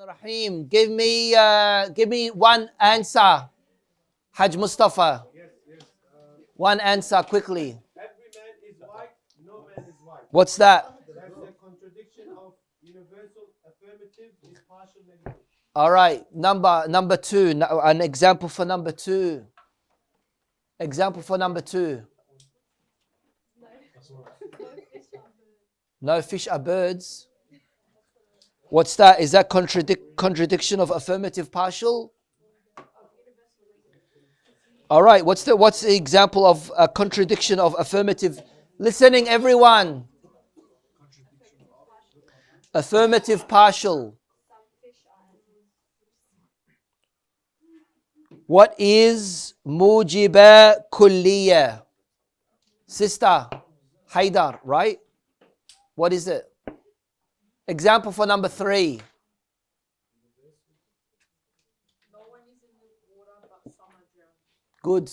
Rahim. Give me one answer. Hajj Mustafa. One answer quickly. Every man is white, no man is white. What's that? That's a contradiction of universal affirmative is partial negative. All right. Number two. An example for number two. Example for number two. No fish are birds. What's that? Is that contradiction of affirmative partial? All right. What's the example of a contradiction of affirmative? Listening, everyone. Affirmative partial. What is mujiba kulliya? Sister Haidar, right? What is it? Example for number three. No one is in the water, but some are drowned. Good.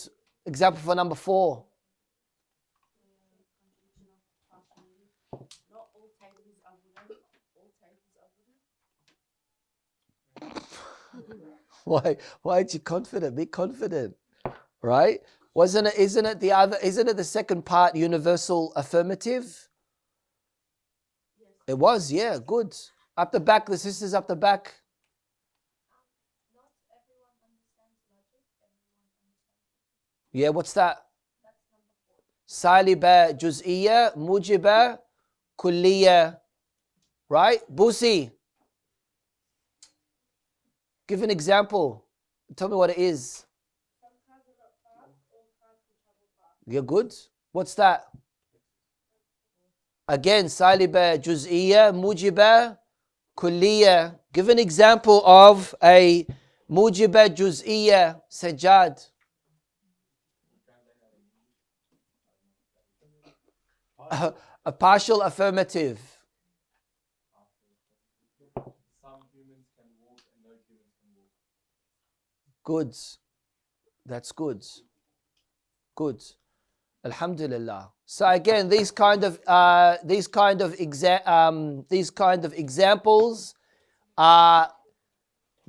Example for number four. Not all tables are wooden, all tables are wooden. Why aren't you confident? Be confident. Right? Isn't it the second part universal affirmative? It was, yeah, good. Up the back, the sisters up the back. Not everyone understands logic, everyone understands. Yeah, what's that? That's number 4. Saliba juz'iyya, mujiba kulliya. Right? Busi. Give an example. Tell me what it is. Some cars are not fast, all cars can travel fast. You're good? What's that? Again, saliba juz'iyya, mujiba kulliya. Give an example of a mujiba juz'iyya, Sajjad. A partial affirmative. Some humans can walk and no humans can walk. Good. That's good. Good. Alhamdulillah. So again, these kind of examples are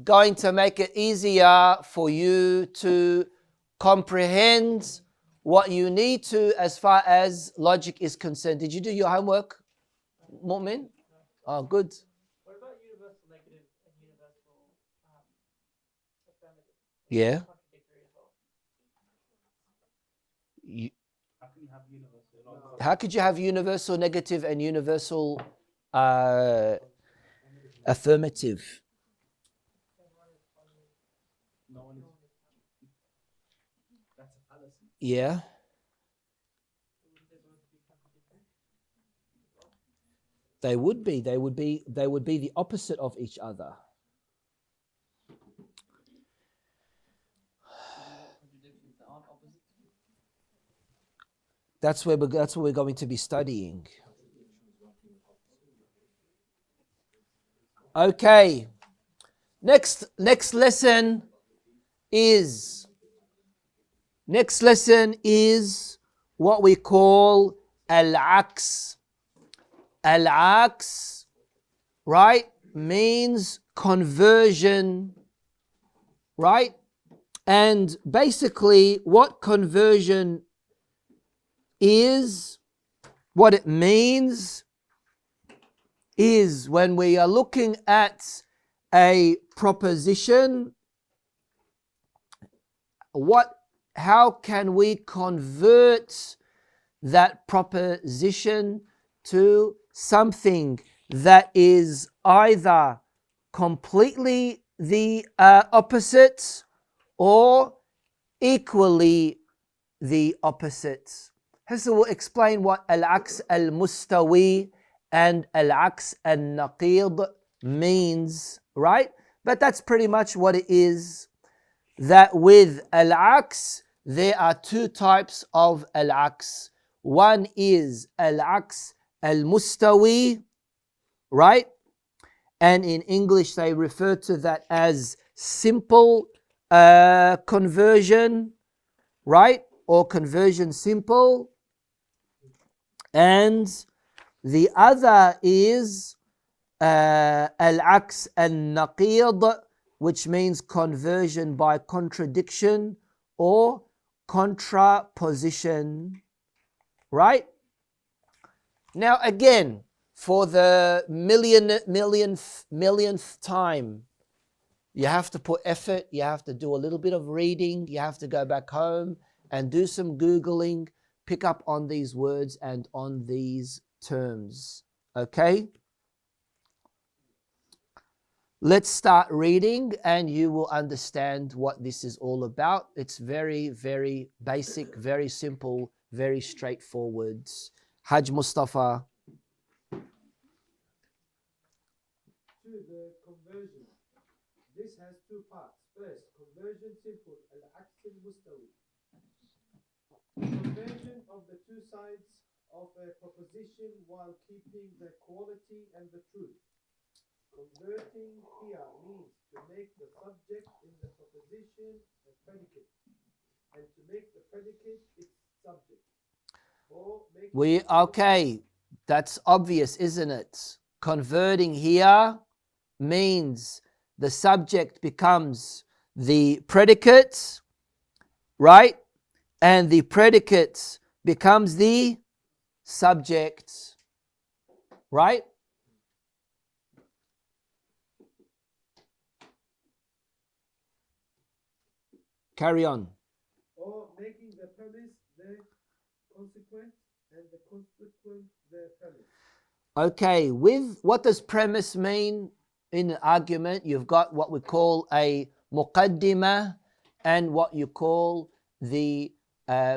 going to make it easier for you to comprehend what you need to as far as logic is concerned. Did you do your homework, Mu'min? Oh, good. What about universal negative and universal affirmative? Yeah. Contradictory as well. How can you have universal? How could you have universal negative and universal affirmative? No one is. That's a fallacy. Yeah. They would be the opposite of each other. That's where we're going to be studying. Okay. Next lesson is what we call al-aqs. Al-aqs, right, means conversion, right? And basically what conversion is, what it means is when we are looking at a proposition, how can we convert that proposition to something that is either completely the opposite or equally the opposite. So we'll explain what al-aqs al-mustawi and al-aqs al-naqid means, right? But that's pretty much what it is. That with al-aqs, there are two types of al-aqs. One is al-aqs al-mustawi, right? And in English, they refer to that as simple conversion, right? Or conversion simple. And the other is al-aks al-naqid, which means conversion by contradiction or contraposition. Right? Now again, for the millionth time, you have to put effort, you have to do a little bit of reading, you have to go back home and do some Googling, pick up on these words and on these terms. Okay? Let's start reading and you will understand what this is all about. It's very, very basic, very simple, very straightforward. Hajj Mustafa. The conversion. This has two parts. First, conversion simple, al-aks al-mustawi. Conversion of the two sides of a proposition while keeping the quality and the truth. Converting here means to make the subject in the proposition a predicate, and to make the predicate its subject. Okay, that's obvious, isn't it? Converting here means the subject becomes the predicate, right? And the predicate becomes the subject, right? Carry on. Or making the premise the consequent and the consequent the premise. Okay, with what does premise mean in an argument? You've got what we call a muqaddimah and what you call the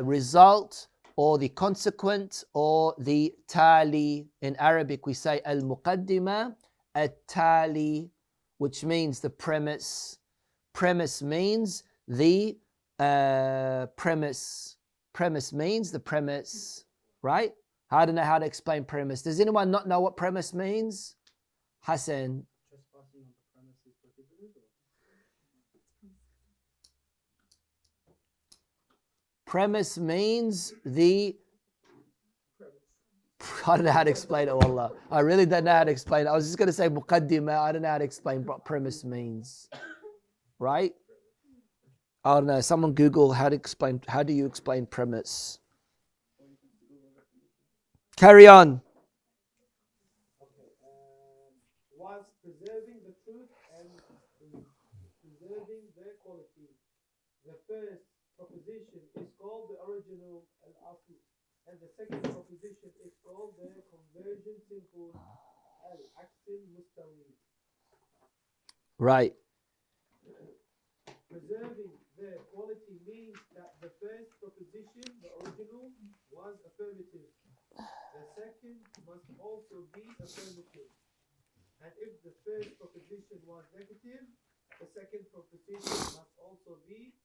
result or the consequent or the tali. In Arabic we say al-muqaddimah, at-tali, which means the premise. Premise means the premise. Premise means the premise, right? I don't know how to explain premise. Does anyone not know what premise means? Hassan. Trespassing on the premise is prohibited, or? Premise means the... I don't know how to explain it, wallah. I really don't know how to explain it. I was just going to say muqaddimah. I don't know how to explain what premise means. Right? I don't know. Someone Google how do you explain premise? Carry on. Okay. Whilst preserving the truth and preserving their quality. The first proposition is called the original al-asli, and the second proposition is called the conversion simple al-aks al-mustawi. Right. Preserving the quality means that the first proposition, the original, was affirmative. The second must also be affirmative. And if the first proposition was negative, the second proposition must also be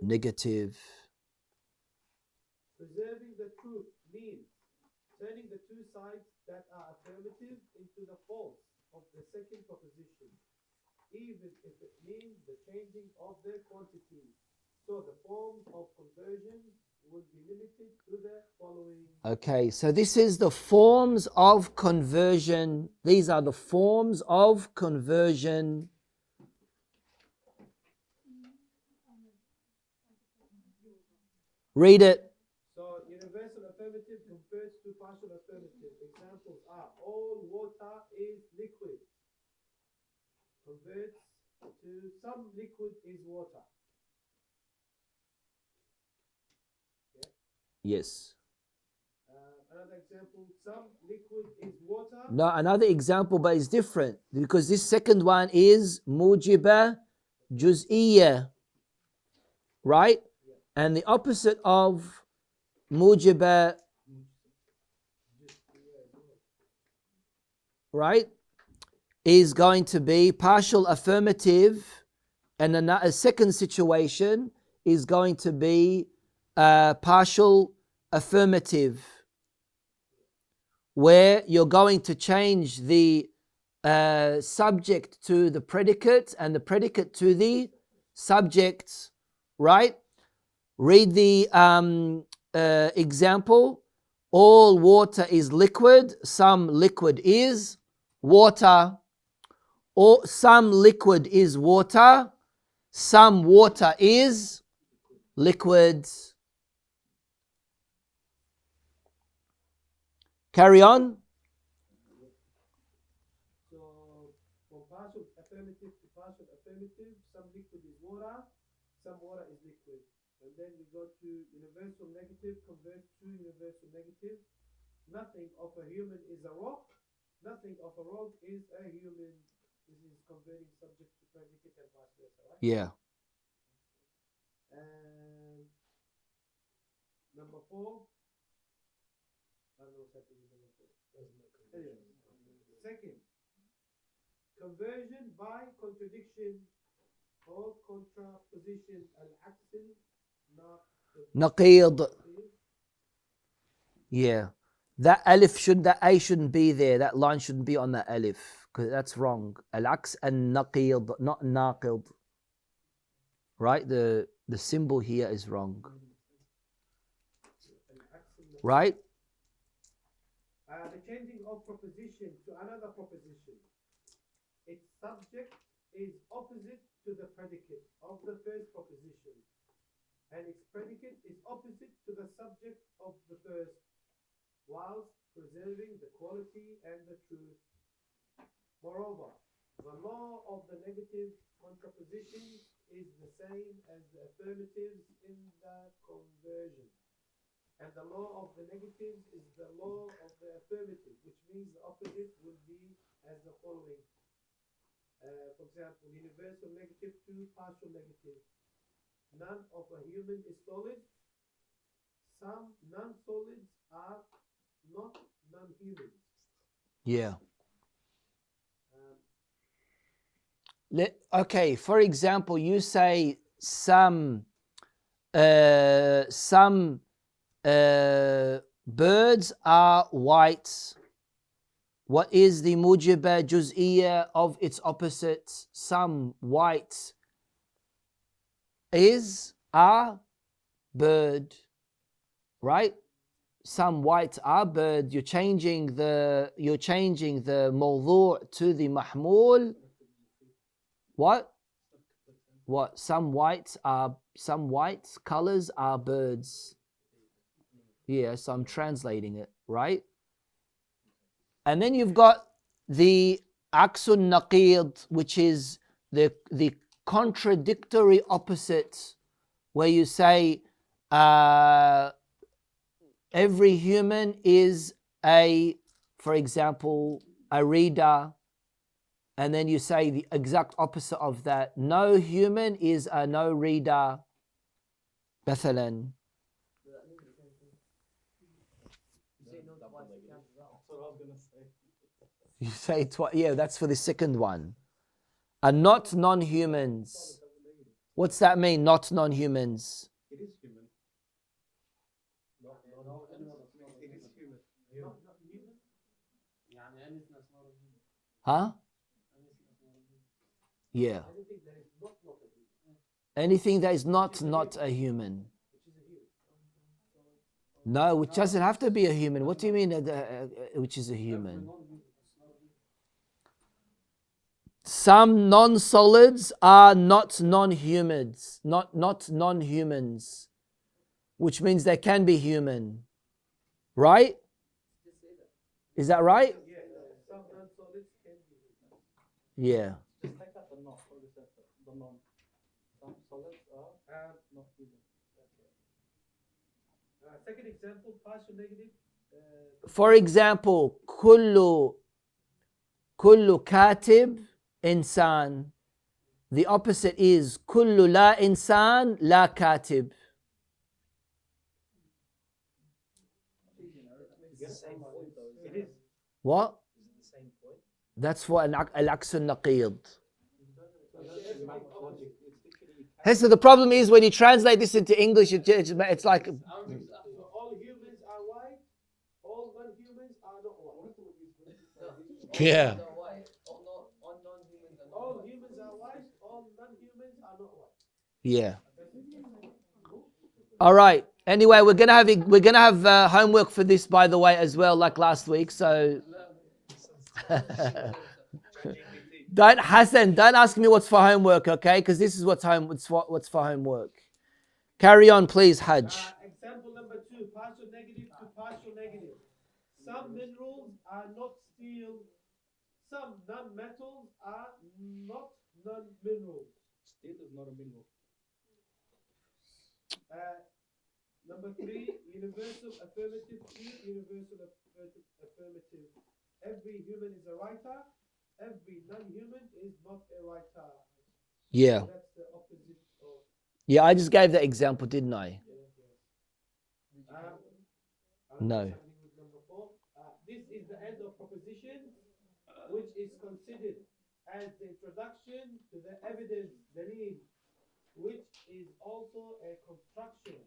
negative. Preserving the truth means turning the two sides that are affirmative into the false of the second proposition, even if it means the changing of their quantity. So the forms of conversion would be limited to the following. Okay, so this is the forms of conversion. These are the forms of conversion. Read it. So universal affirmative converts to partial affirmative. Examples are all water is liquid. Converts to some liquid is water. Yes. Another example, some liquid is water. No, another example, but it's different because this second one is mujiba juz'iyya, right? Yeah. And the opposite of mujiba, right, is going to be partial affirmative, and a second situation is going to be partial affirmative, where you're going to change the subject to the predicate and the predicate to the subject, right? Read the example. All water is liquid, some liquid is water, or some liquid is water, some water is liquid. Carry on. So from partial affirmative to partial affirmative, some liquid is water, some water is liquid. And then we go to universal negative, convert to universal negative. Nothing of a human is a rock. Nothing of a rock is a human. This is converting subject to predicate and vice versa, right? Yeah. And number 4. I don't know what's happening with number 4. Anyway, second, conversion by contradiction or contraposition. Al-Aksil, Naqid. Yeah. That alif that A shouldn't be there. That line shouldn't be on that alif because that's wrong. Al-aks and naqid, not naqid. Right? The symbol here is wrong. Right? The changing of proposition to another proposition. Its subject is opposite to the predicate of the first proposition, and its predicate is opposite to the subject of the first, whilst preserving the quality and the truth. Moreover, the law of the negative contrapositions is the same as the affirmatives in the conversion. And the law of the negatives is the law of the affirmative, which means the opposite will be as the following. For example, universal negative to partial negative. None of a human is solid. Some non-solids are not non-humans. Yeah. Okay, for example, you say some birds are white. What is the mujiba juz'iyya of its opposite? Some white is a bird, right? Some white are bird. You're changing the mawdu' to the mahmul. What? Some white colors are birds. Yes, I'm translating it, right? And then you've got the aksun naqid, which is the contradictory opposite, where you say every human is for example, a reader, and then you say the exact opposite of that. No human is a no reader. مثلا. You say twice. Yeah, that's for the second one. And not non-humans. What's that mean? Not non-humans. It is human. It is human. Huh? Yeah. Anything that is not a human. No, which doesn't have to be a human. What do you mean which is a human? Some non-solids are not non-humans, not non-humans, which means they can be human. Right? Is that right? Yeah, some non-solids can be human. Yeah. Just take out the not. What is that? The non. Some solids are not human. Second example, partial negative. For example, kullu katib insan. The opposite is kullu la insan la katib. It is. What? That's for an al-aksun naqid. So the problem is when you translate this into English, it's like. So all humans are white, all non-humans are not white. Yeah. All humans are white, all non-humans are not white. Yeah. All right. Anyway, we're gonna have homework for this, by the way, as well, like last week. So Don't Hassan, don't ask me what's for homework, okay? Because this is what's for homework. Carry on, please, Hajj. Example number 2, partial negative to partial negative. Some minerals are not steel. Some non-metals are not non-minerals. Steel is not a mineral. Number 3, universal affirmative to universal affirmative. Every human is a writer. Every non-human is not a writer. Yeah. So that's the opposite of. Yeah, I just gave that example, didn't I? No. Number 4. This is the end of proposition, which is considered as the introduction to the evidence, dalil, which is also a construction,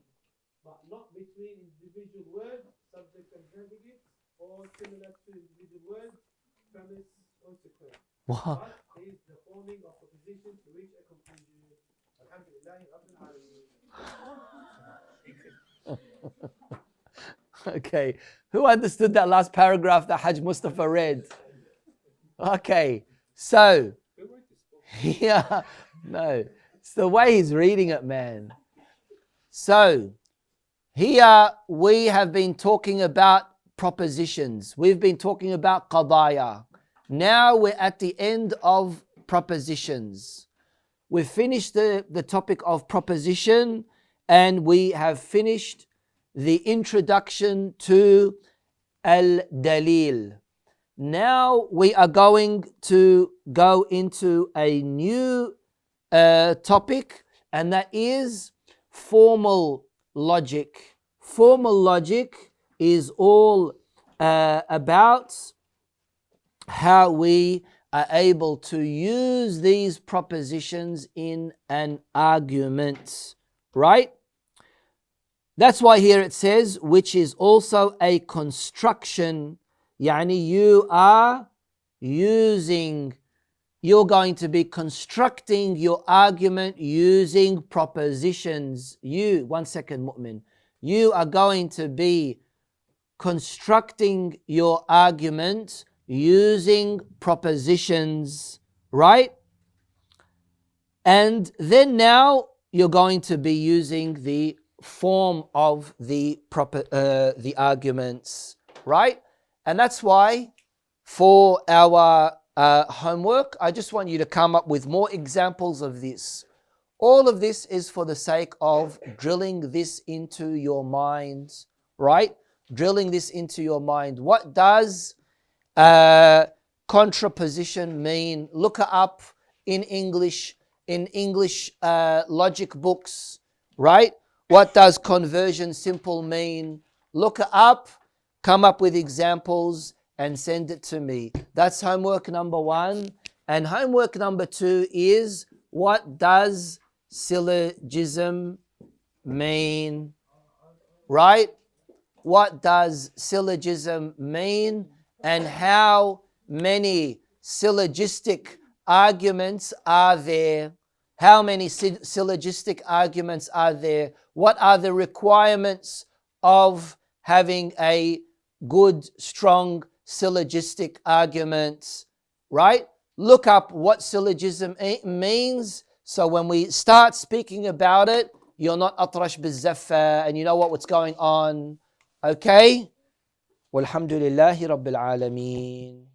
but not between individual words, subject and predicates, or similar to individual words, premise, consequence. Wow. But is the forming of proposition to reach a conclusion. Alhamdulillah, Rabbil Alameen. Okay. Who understood that last paragraph that Hajj Mustafa read? Okay. So, yeah, no. It's the way he's reading it, man. So, here we have been talking about propositions. We've been talking about qadaya. Now we're at the end of propositions. We've finished the topic of proposition and we have finished the introduction to al-dalil. Now we are going to go into a new topic, and that is formal logic. Formal logic is all about how we are able to use these propositions in an argument, right? That's why here it says, which is also a construction. Yani you're going to be constructing your argument using propositions. One second, mu'min. You are going to be constructing your argument using propositions, right? And then now you're going to be using the form of the arguments, right? And that's why for our homework, I just want you to come up with more examples of this. All of this is for the sake of drilling this into your mind, right? Drilling this into your mind. What does contraposition mean? Look it up in English logic books, right? What does conversion simple mean? Look it up, come up with examples and send it to me. That's homework number 1. And homework number 2 is, what does syllogism mean? Right? What does syllogism mean? And how many syllogistic arguments are there? How many syllogistic arguments are there? What are the requirements of having a good, strong syllogistic argument? Right? Look up what syllogism means, so when we start speaking about it, you're not atrash bizzaffa and you know what's going on. Okay? Walhamdulillahi Rabbil Alameen.